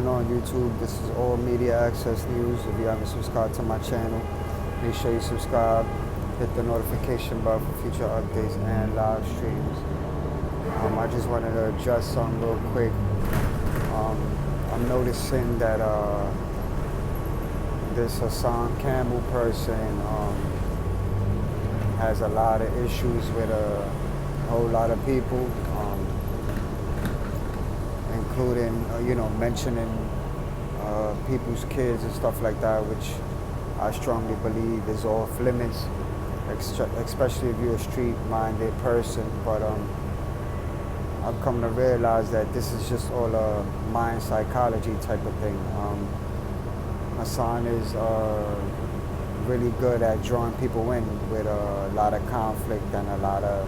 going on YouTube? This is All Media Access News. If you haven't subscribed to my channel, make sure you subscribe. Hit the notification bell for future updates and live streams. I just wanted to address something real quick. I'm noticing that this Hassan Campbell person has a lot of issues with a whole lot of people, including mentioning people's kids and stuff like that, which I strongly believe is off limits, especially if you're a street-minded person. But I've come to realize that this is just all a mind psychology type of thing. Hassan is really good at drawing people in with a lot of conflict and a lot of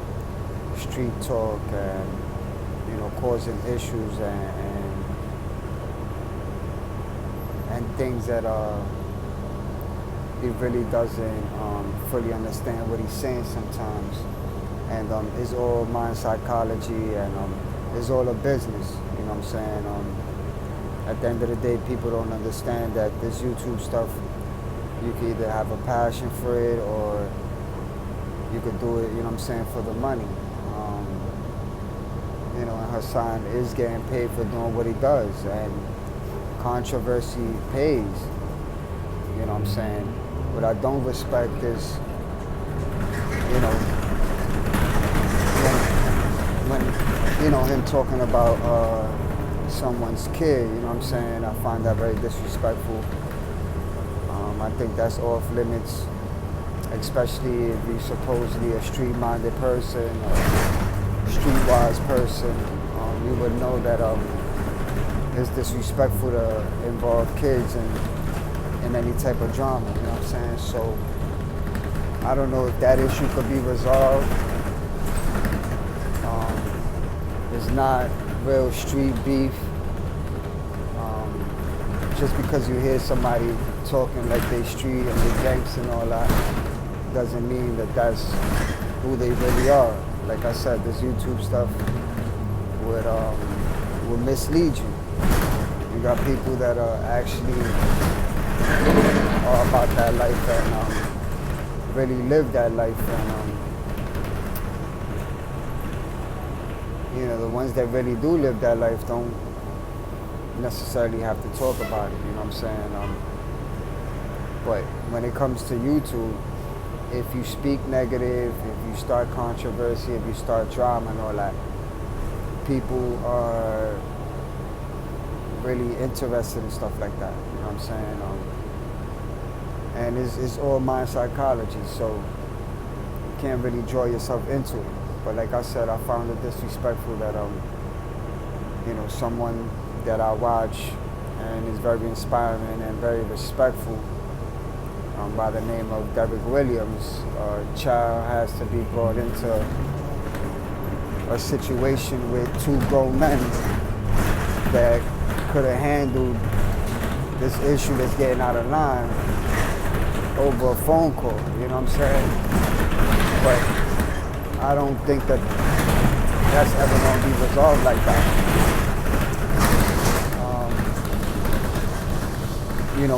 street talk and causing issues and things that he really doesn't fully understand what he's saying sometimes. And it's all mind psychology, and it's all a business, you know what I'm saying? At the end of the day, people don't understand that this YouTube stuff, you can either have a passion for it or you could do it, for the money. And Hassan is getting paid for doing what he does, and controversy pays, What I don't respect is, when him talking about someone's kid, I find that very disrespectful. I think that's off limits, especially if you're supposedly a street-minded person or streetwise person. You would know that it's disrespectful to involve kids in any type of drama, So I don't know if that issue could be resolved. It's not real street beef. Just because you hear somebody talking like they street and they gangs and all that doesn't mean that that's who they really are. Like I said, this YouTube stuff would mislead you. You got people that are actually about that life and really live that life, and the ones that really do live that life don't necessarily have to talk about it, but when it comes to YouTube, if you speak negative, if you start controversy, if you start drama and all that, people are really interested in stuff like that, and it's all mind psychology, so you can't really draw yourself into it. But like I said, I found it disrespectful that someone that I watch and is very inspiring and very respectful, by the name of Derek Williams, child has to be brought into a situation with two grown men that could have handled this issue that's getting out of line over a phone call, But I don't think that that's ever going to be resolved like that.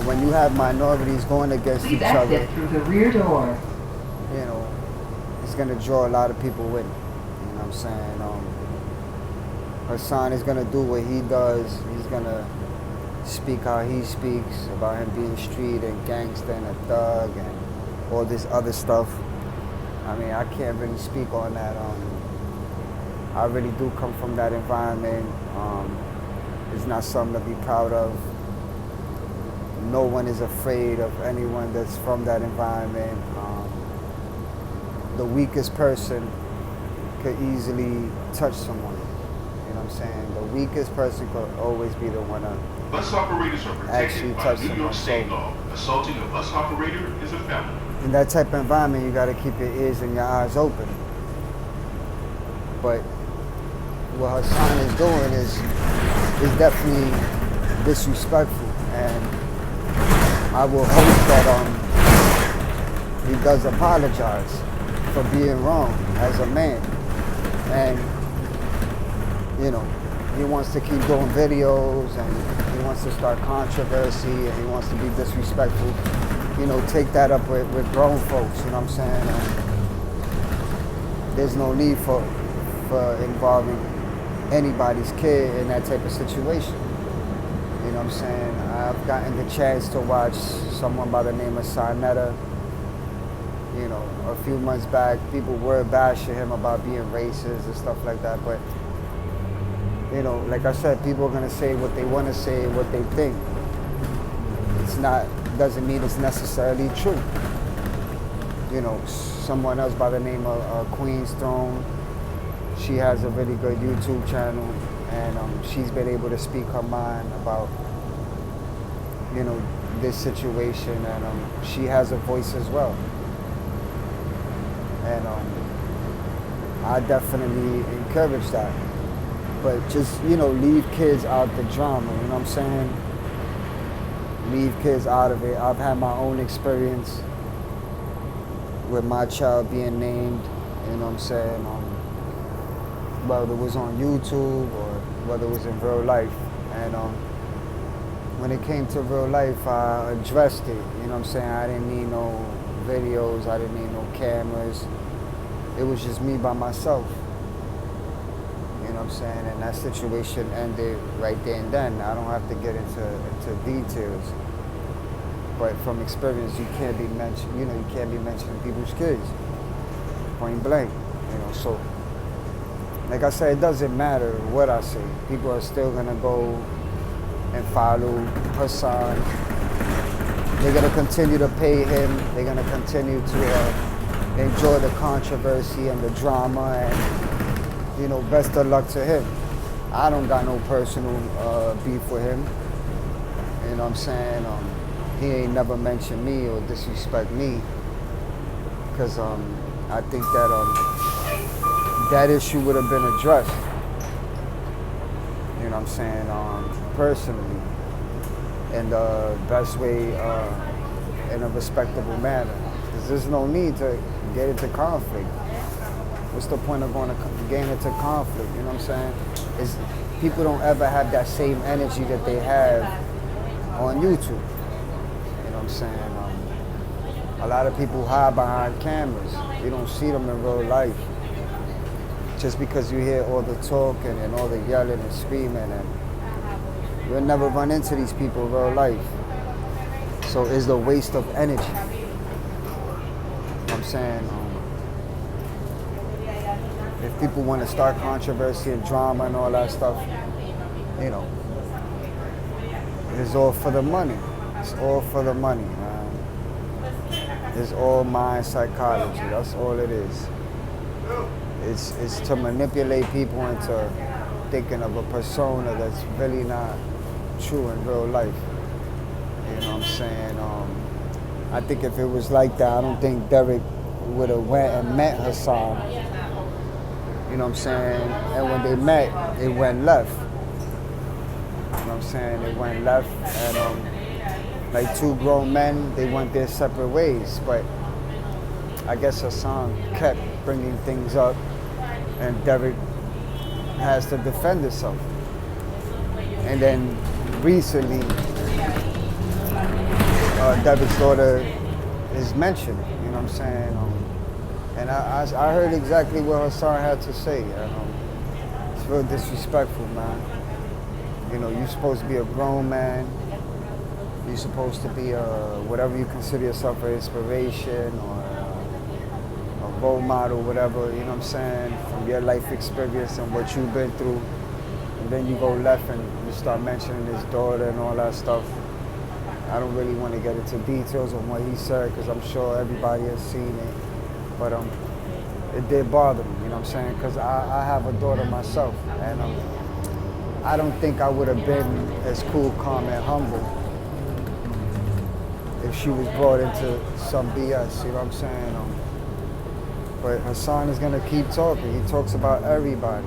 When you have minorities going against each other, through the rear door. It's going to draw a lot of people with it. Hassan is going to do what he does. He's going to speak how he speaks about him being street and gangster and a thug and all this other stuff. I can't really speak on that. I really do come from that environment. It's not something to be proud of. No one is afraid of anyone that's from that environment. The weakest person could easily touch someone. The weakest person could always be the one to Bus operators are actually protected by touch New York someone. State law. Assaulting a bus operator is a felony. In that type of environment, you got to keep your ears and your eyes open. But what Hassan is doing is definitely disrespectful, and I will hope that he does apologize for being wrong as a man, and he wants to keep doing videos, and he wants to start controversy, and he wants to be disrespectful, take that up with grown folks, you know what I'm saying? There's no need for involving anybody's kid in that type of situation. You know what I'm saying? I've gotten the chance to watch someone by the name of Sinetta. A few months back, people were bashing him about being racist and stuff like that. But, like I said, people are going to say what they want to say, what they think. Doesn't mean it's necessarily true. Someone else by the name of Queen's Throne, she has a really good YouTube channel, and she's been able to speak her mind about, this situation, and she has a voice as well. And I definitely encourage that. But just, leave kids out the drama, you know what I'm saying? Leave kids out of it. I've had my own experience with my child being named, you know what I'm saying? Whether it was on YouTube or whether it was in real life. And when it came to real life, I addressed it, you know what I'm saying? I didn't need no videos, I didn't need no cameras. It was just me by myself. You know what I'm saying? And that situation ended right there and then. I don't have to get into details. But from experience, you can't be mentioning people's kids. Point blank. So like I said, it doesn't matter what I say. People are still gonna go and follow Hassan. They're gonna continue to pay him. They're gonna continue to enjoy the controversy and the drama, and best of luck to him. I don't got no personal beef with him. You know what I'm saying? He ain't never mentioned me or disrespect me, because I think that that issue would have been addressed. You know what I'm saying? Personally, in the best way, in a respectable manner. Because there's no need to get into conflict. What's the point of getting into conflict? You know what I'm saying? People don't ever have that same energy that they have on YouTube. You know what I'm saying? A lot of people hide behind cameras. You don't see them in real life. Just because you hear all the talking and all the yelling and screaming, and you'll never run into these people in real life. So it's a waste of energy. You know what I'm saying? If people want to start controversy and drama and all that stuff, it's all for the money. It's all for the money, man. It's all mind psychology. That's all it is. It's to manipulate people into thinking of a persona that's really not true in real life. You know what I'm saying? I think if it was like that, I don't think Derek would have went and met Hassan. You know what I'm saying? And when they met, it went left. You know what I'm saying? It went left, and like two grown men, they went their separate ways. But I guess Hassan kept bringing things up, and Derek has to defend himself. And then recently, Derek's daughter is mentioned, you know what I'm saying? And I heard exactly what Hassan had to say. It's real disrespectful, man. You're supposed to be a grown man. You're supposed to be whatever you consider yourself an inspiration or a role model, whatever, you know what I'm saying, from your life experience and what you've been through. And then you go left and you start mentioning his daughter and all that stuff. I don't really want to get into details on what he said, because I'm sure everybody has seen it. But it did bother me, you know what I'm saying? Because I have a daughter myself, and I don't think I would have been as cool, calm, and humble if she was brought into some BS, you know what I'm saying? But Hassan is going to keep talking. He talks about everybody.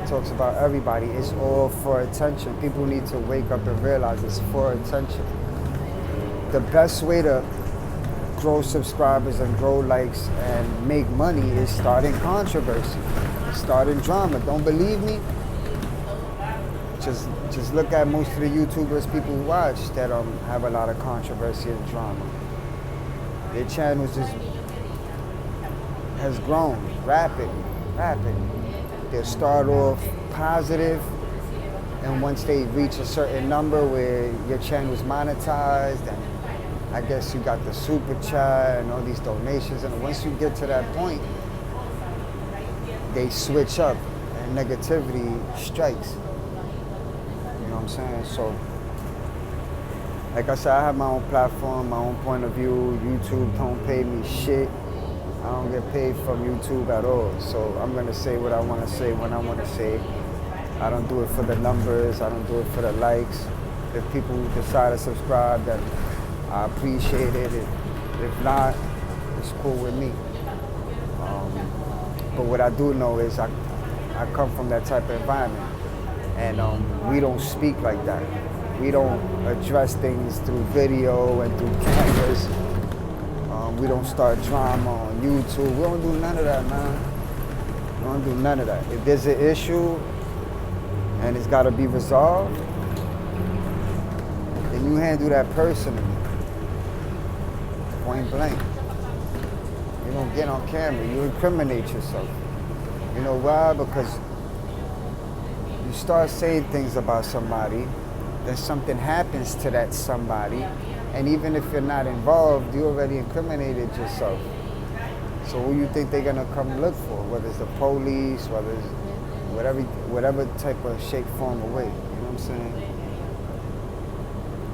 He talks about everybody. It's all for attention. People need to wake up and realize it's for attention. The best way to grow subscribers and grow likes and make money is starting controversy, starting drama. Don't believe me? just look at most of the YouTubers people watch that have a lot of controversy and drama. Their channels just has grown rapidly. They'll start off positive, and once they reach a certain number where your channel's monetized, and I guess you got the super chat and all these donations, and once you get to that point, they switch up and negativity strikes. You know what I'm saying? So, like I said, I have my own platform, my own point of view. YouTube don't pay me shit. I don't get paid from YouTube at all. So I'm gonna say what I wanna say when I wanna say. I don't do it for the numbers, I don't do it for the likes. If people decide to subscribe, then I appreciate it. If not, it's cool with me. But what I do know is I come from that type of environment, and we don't speak like that. We don't address things through video and through cameras. We don't start drama on YouTube. We don't do none of that, man. We don't do none of that. If there's an issue and it's got to be resolved, then you handle that personally, point blank. You don't get on camera. You incriminate yourself. You know why? Because you start saying things about somebody, then something happens to that somebody, and even if you're not involved, you already incriminated yourself. So who you think they're gonna come look for? Whether it's the police, whether it's whatever type of shape, form, or way. You know what I'm saying?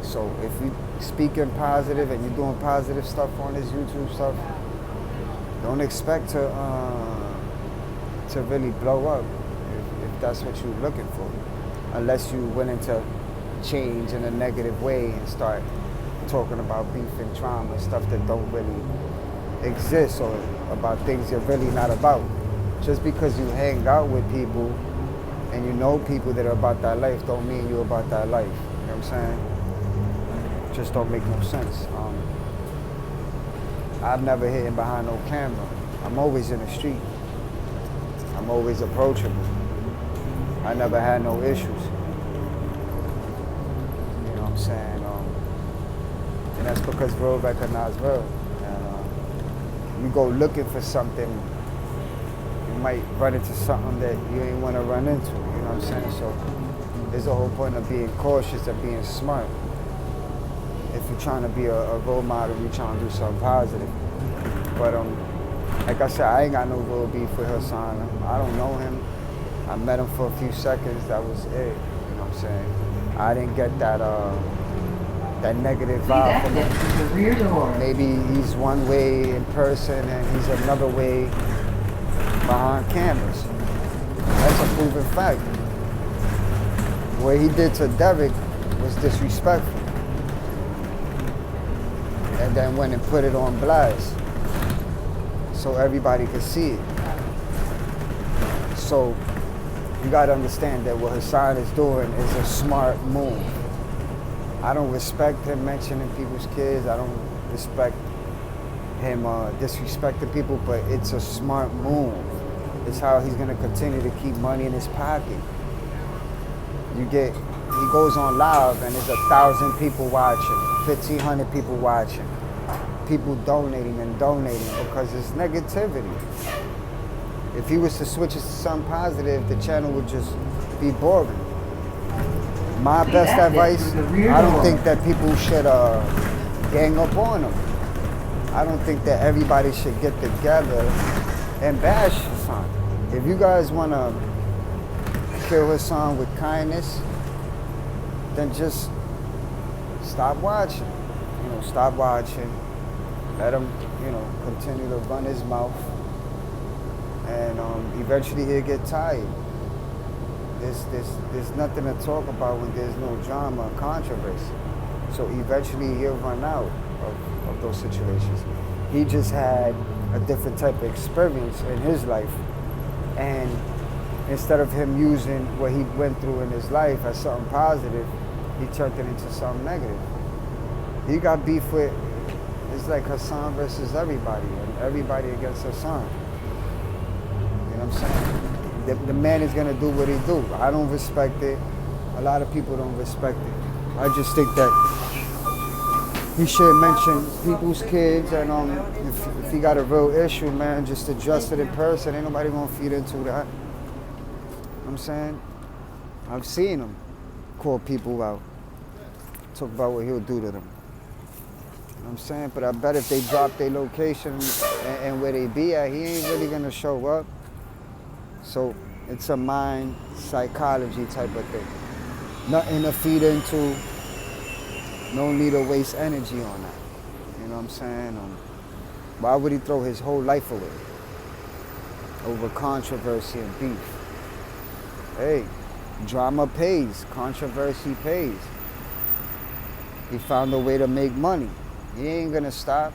So if you speaking positive and you're doing positive stuff on this YouTube stuff, don't expect to really blow up if that's what you're looking for, unless you're willing to change in a negative way and start talking about beef and drama and stuff that don't really exist, or about things you're really not about. Just because you hang out with people and you know people that are about that life don't mean you're about that life. You know what I'm saying? Just don't make no sense. I've never hidden behind no camera. I'm always in the street. I'm always approachable. I never had no issues. You know what I'm saying? And that's because real recognize real. And you go looking for something, you might run into something that you ain't want to run into. You know what I'm saying? So there's a whole point of being cautious and being smart. If you're trying to be a role model, you're trying to do something positive. But like I said, I ain't got no real beef with Hassan. I don't know him. I met him for a few seconds. That was it. You know what I'm saying? I didn't get that negative vibe from him. The rear door. Maybe he's one way in person and he's another way behind cameras. That's a proven fact. What he did to Derek was disrespectful. And then went and put it on blast so everybody could see it. So you gotta understand that what Hassan is doing is a smart move. I don't respect him mentioning people's kids. I don't respect him disrespecting people, but it's a smart move. It's how he's gonna continue to keep money in his pocket. He goes on live and there's 1,000 people watching, 1,500 people watching. People donating because it's negativity. If he was to switch it to something positive, the channel would just be boring. My best advice, I don't think that people should gang up on him. I don't think that everybody should get together and bash Hassan. If you guys want to kill Hassan with kindness, then just stop watching. You know, stop watching. Let him, continue to run his mouth. And eventually he'll get tired. There's nothing to talk about when there's no drama or controversy. So eventually he'll run out of those situations. He just had a different type of experience in his life. And instead of him using what he went through in his life as something positive, he turned it into something negative. He got beef with, it's like Hassan versus everybody, and everybody against Hassan. You know what I'm saying? The man is gonna do what he do. I don't respect it. a lot of people don't respect it. I just think that he should mention people's kids, and if he got a real issue, man, just address it in person. Ain't nobody gonna feed into that. You know what I'm saying? I've seen him call people out, talk about what he'll do to them. You know what I'm saying? But I bet if they drop their location and where they be at, he ain't really gonna show up. So it's a mind psychology type of thing. Nothing to feed into, no need to waste energy on that. You know what I'm saying? Why would he throw his whole life away over controversy and beef? Hey, drama pays, controversy pays. He found a way to make money. He ain't gonna stop.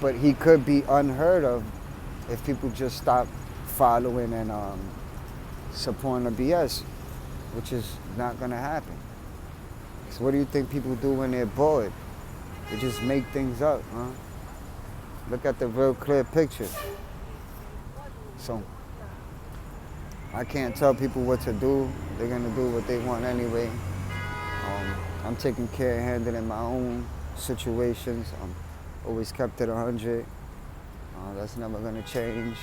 But he could be unheard of if people just stop following and supporting the BS, which is not gonna happen. So what do you think people do when they're bored? They just make things up, huh? Look at the real clear picture. So I can't tell people what to do. They're gonna do what they want anyway. I'm taking care of handling my own situations. I'm always kept it 100. That's never gonna change.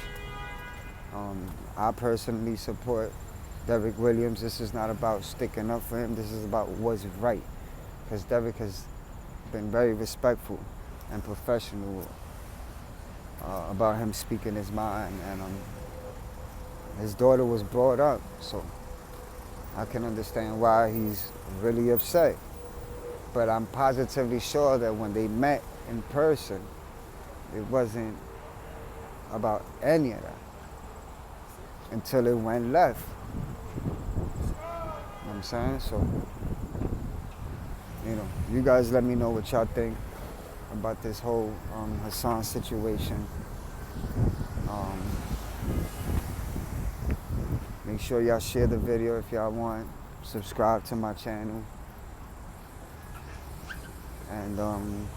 I personally support Derek Williams. This is not about sticking up for him. This is about what's right. Because Derek has been very respectful and professional about him speaking his mind. And his daughter was brought up, so I can understand why he's really upset. But I'm positively sure that when they met in person, it wasn't about any of that until it went left. You know what I'm saying? So, you guys let me know what y'all think about this whole Hassan situation. Make sure y'all share the video if y'all want. Subscribe to my channel. And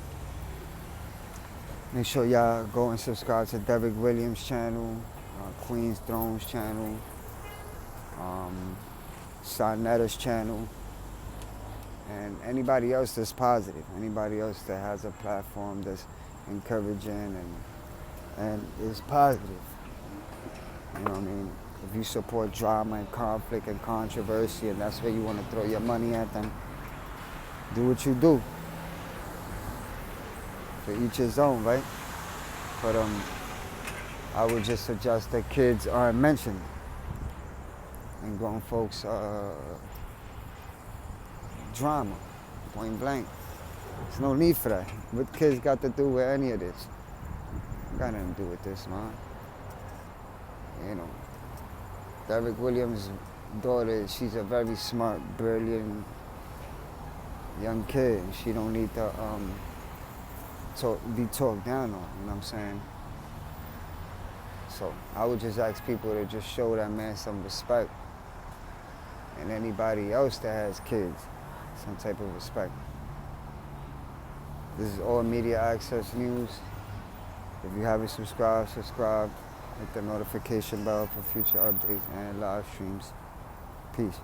make sure y'all go and subscribe to Derek Williams' channel, Queen's Throne's channel, Sarnetta's channel, and anybody else that's positive, anybody else that has a platform that's encouraging and is positive. You know what I mean? If you support drama and conflict and controversy and that's where you want to throw your money at, then do what you do. For each his own, right? But I would just suggest that kids aren't mentioned and grown folks drama, point blank. There's no need for that. What kids got to do with any of this? Got nothing to do with this, man. Derek Williams' daughter, she's a very smart, brilliant young kid. She don't need to be talked down on, you know what I'm saying? So I would just ask people to just show that man some respect, and anybody else that has kids, some type of respect. This is All Media Access News. If you haven't subscribed, subscribe. Hit the notification bell for future updates and live streams. Peace.